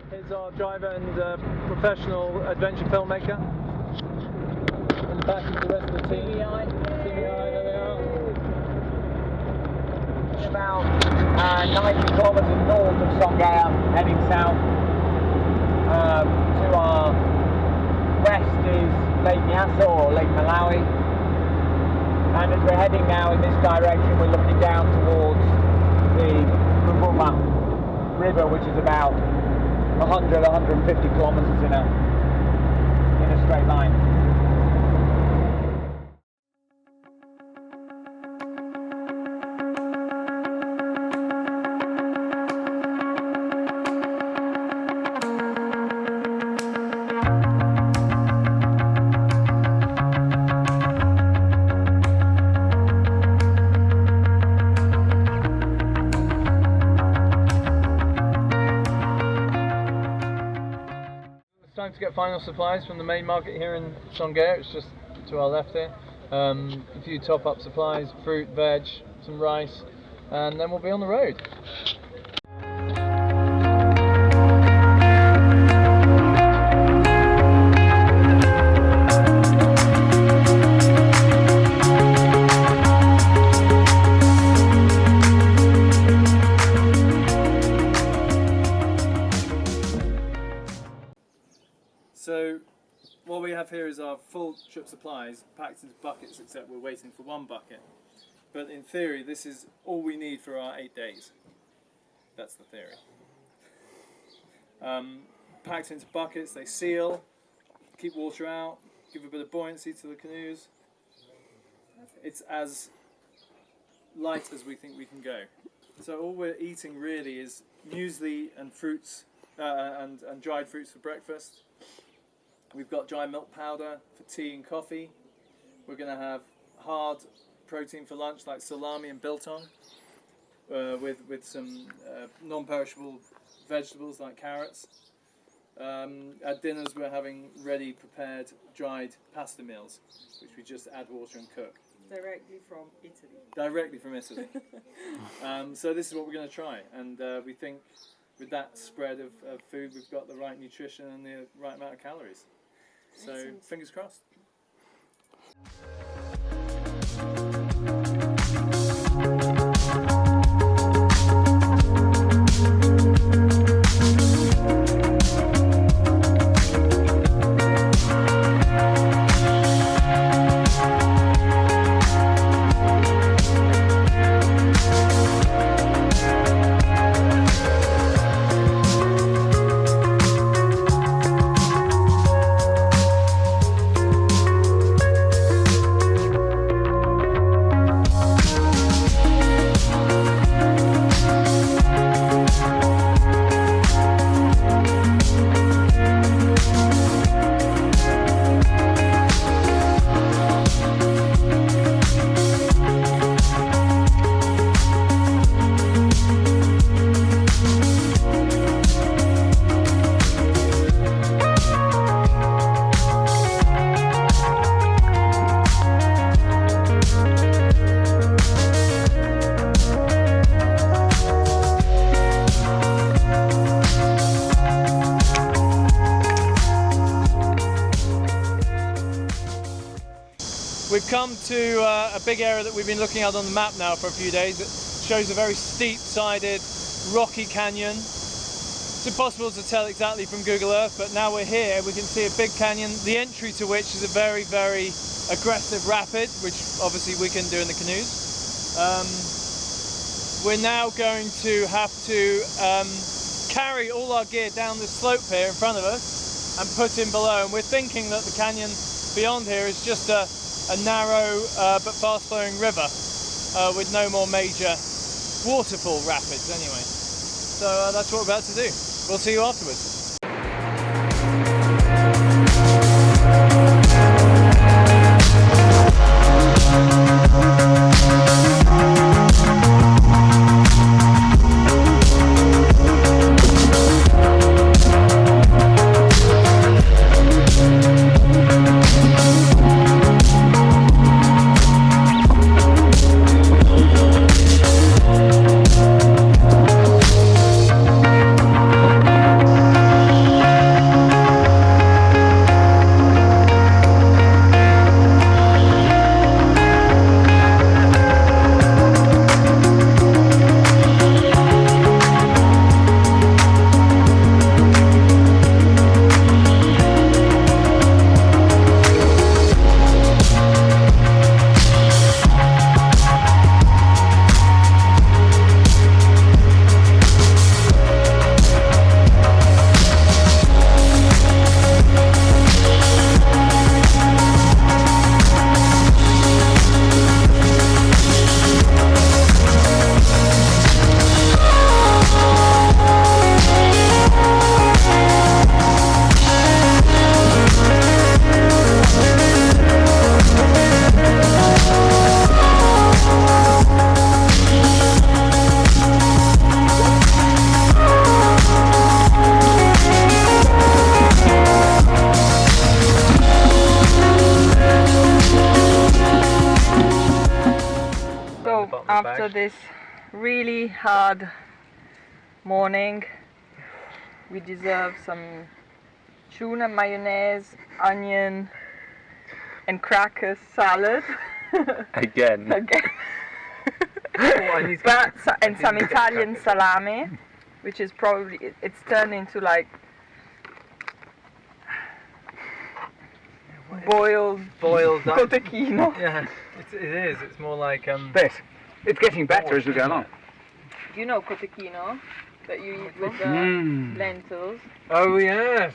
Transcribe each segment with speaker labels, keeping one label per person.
Speaker 1: Here's our driver and professional adventure filmmaker. In the back is the rest of the team. There they are.
Speaker 2: About 90 kilometres north of Songea, heading south. To our west is Lake Nyasa or Lake Malawi. And as we're heading now in this direction, we're looking down towards the Ruvuma river, which is about 100-150 kilometres in a straight line.
Speaker 1: Time to get final supplies from the main market here in Songea. It's just to our left here. A few top-up supplies, fruit, veg, some rice, and then we'll be on the road. So what we have here is our full trip supplies packed into buckets, except we're waiting for one bucket. But in theory, this is all we need for our 8 days. That's the theory. Packed into buckets, they seal, keep water out, give a bit of buoyancy to the canoes. It's as light as we think we can go. So all we're eating really is muesli and fruits and dried fruits for breakfast. We've got dry milk powder for tea and coffee. We're going to have hard protein for lunch like salami and biltong with some non-perishable vegetables like carrots. At dinners we're having ready prepared dried pasta meals, which we just add water and cook.
Speaker 3: Directly from Italy.
Speaker 1: Directly from Italy. So this is what we're going to try, and we think with that spread of food we've got the right nutrition and the right amount of calories. So fingers crossed. We've come to a big area that we've been looking at on the map now for a few days. It shows a very steep-sided, rocky canyon. It's impossible to tell exactly from Google Earth, but now we're here, we can see a big canyon, the entry to which is a very, very aggressive rapid, which obviously we can do in the canoes. We're now going to have to carry all our gear down this slope here in front of us and put in below, and we're thinking that the canyon beyond here is just a narrow but fast-flowing river with no more major waterfall rapids anyway. So that's what we're about to do. We'll see you afterwards.
Speaker 4: after this really hard morning, we deserve some tuna, mayonnaise, onion and crackers salad.
Speaker 5: Again.
Speaker 4: But, and some Italian salami, which is probably, it's turned into like boiled cotechino.
Speaker 1: Yeah, it is. It's more like
Speaker 5: This. It's getting better as we go along.
Speaker 4: You know cotechino that you eat with the lentils.
Speaker 1: Oh yes.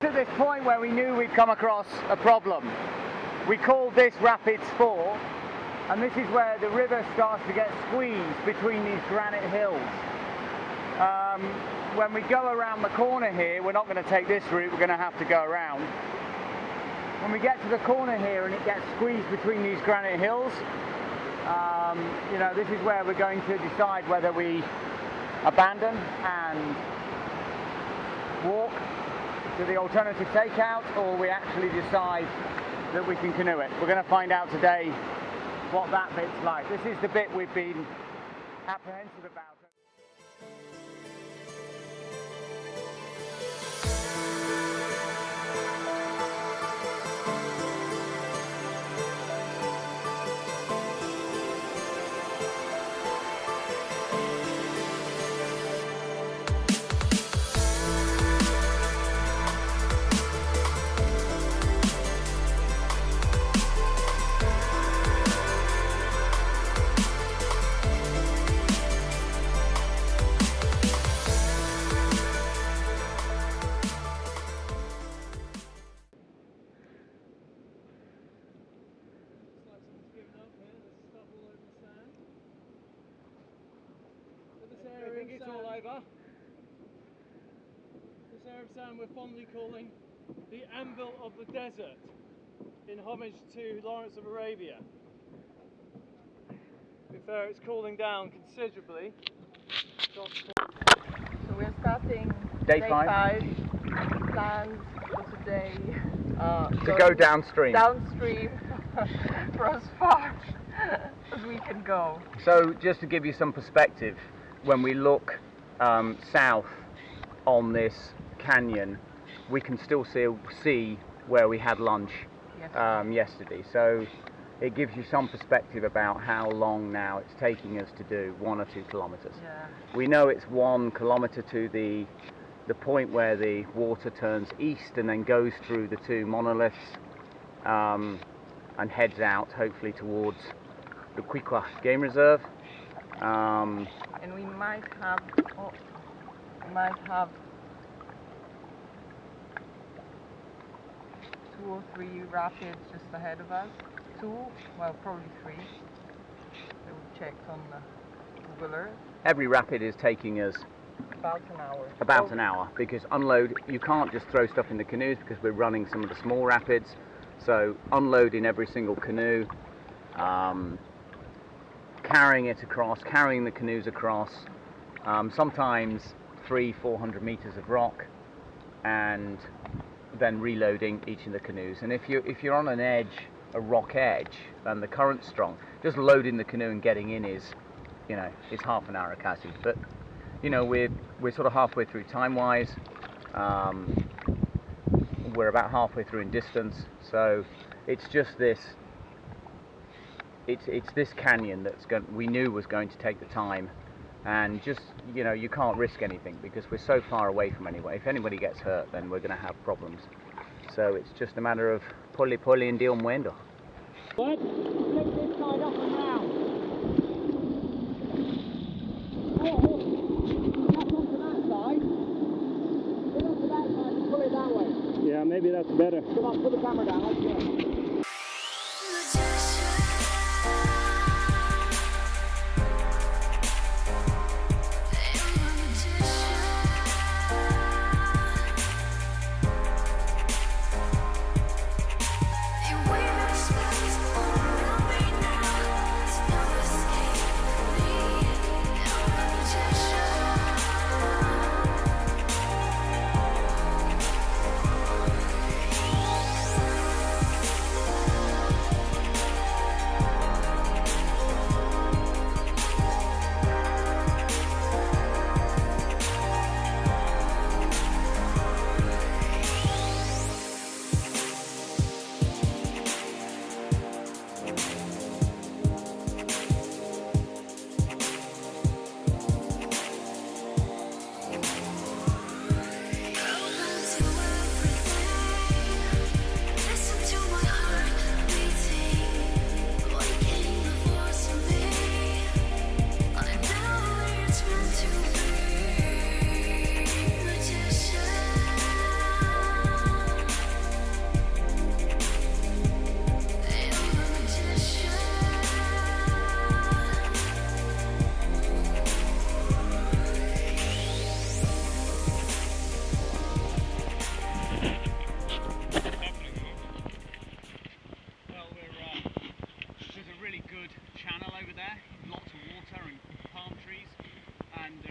Speaker 2: To this point where we knew we'd come across a problem. We called this Rapids 4, and this is where the river starts to get squeezed between these granite hills. When we go around the corner here, we're not going to take this route, we're going to have to go around. When we get to the corner here and it gets squeezed between these granite hills, you know, this is where we're going to decide whether we abandon and walk to the alternative takeout, or we actually decide that we can canoe it. We're going to find out today what that bit's like. This is the bit we've been apprehensive about.
Speaker 1: It's all over. This area of sand we're fondly calling the anvil of the desert, in homage to Lawrence of Arabia. It's cooling down considerably.
Speaker 4: So we're starting
Speaker 2: Day 5.
Speaker 4: Plans for today
Speaker 5: To go downstream.
Speaker 4: Downstream for as far as we can go.
Speaker 5: So just to give you some perspective, when we look south on this canyon, we can still see where we had lunch yesterday. So it gives you some perspective about how long now it's taking us to do 1 or 2 kilometers.
Speaker 4: Yeah.
Speaker 5: We know it's 1 kilometer to the point where the water turns east and then goes through the 2 monoliths and heads out hopefully towards the Quiqua Game Reserve.
Speaker 4: And we might have 2 or 3 rapids just ahead of us. 2, well, probably 3. That we checked on the Google Earth.
Speaker 5: Every rapid is taking us
Speaker 4: About an hour.
Speaker 5: About an hour, because unload, you can't just throw stuff in the canoes because we're running some of the small rapids. So unloading every single canoe, carrying it across, carrying the canoes across, sometimes 300-400 meters of rock, and then reloading each of the canoes. And if you're on an edge, a rock edge, and the current's strong, just loading the canoe and getting in is, you know, it's half an hour at Cassie. But you know, we're sort of halfway through time-wise. We're about halfway through in distance, so it's just this. It's this canyon we knew was going to take the time, and just, you know, you can't risk anything because we're so far away from anywhere. If anybody gets hurt, then we're going to have problems. So it's just a matter of pole and Dios muendo.
Speaker 2: What? Flip this side up and round. Or, tap onto that side. Get onto that side and pull it that way.
Speaker 5: Yeah, maybe that's better.
Speaker 2: Come on, put the camera down, let's go.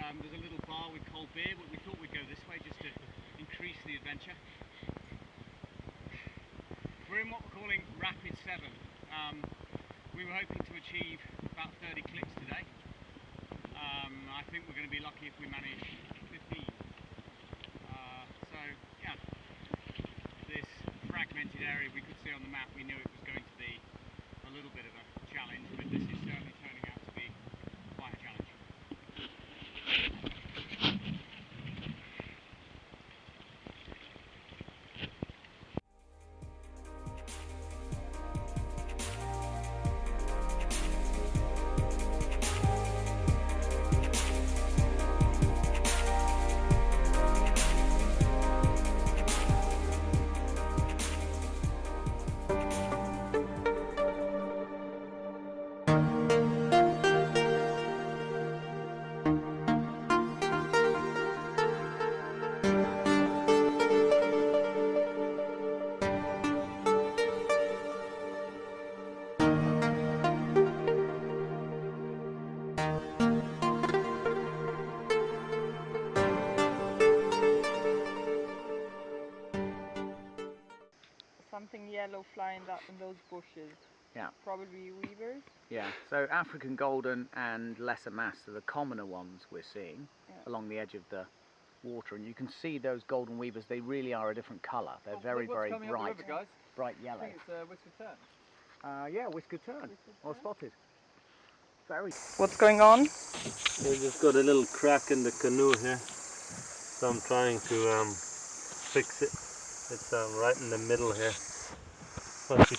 Speaker 5: There's a little bar with cold beer, but we thought we'd go this way just to increase the adventure. We're in what we're calling Rapid 7. We were hoping to achieve about 30 clicks today. I think we're going to be lucky if we manage 15. So yeah, this fragmented area we could see on the map, we knew it was going to be a little bit of a challenge, but this is certainly turning out to be quite a challenge.
Speaker 4: Something yellow flying in those bushes.
Speaker 5: Yeah.
Speaker 4: Probably weavers.
Speaker 5: Yeah, so African golden and lesser mass are the commoner ones we're seeing along the edge of the water, and you can see those golden weavers. They really are a different colour. They're very bright,
Speaker 1: river, guys?
Speaker 5: bright
Speaker 1: I
Speaker 5: yellow.
Speaker 1: think it's Whiskered Tern.
Speaker 5: Yeah, whiskered tern or spotted. Very.
Speaker 4: What's going on?
Speaker 6: We just got a little crack in the canoe here, so I'm trying to fix it. It's right in the middle here. But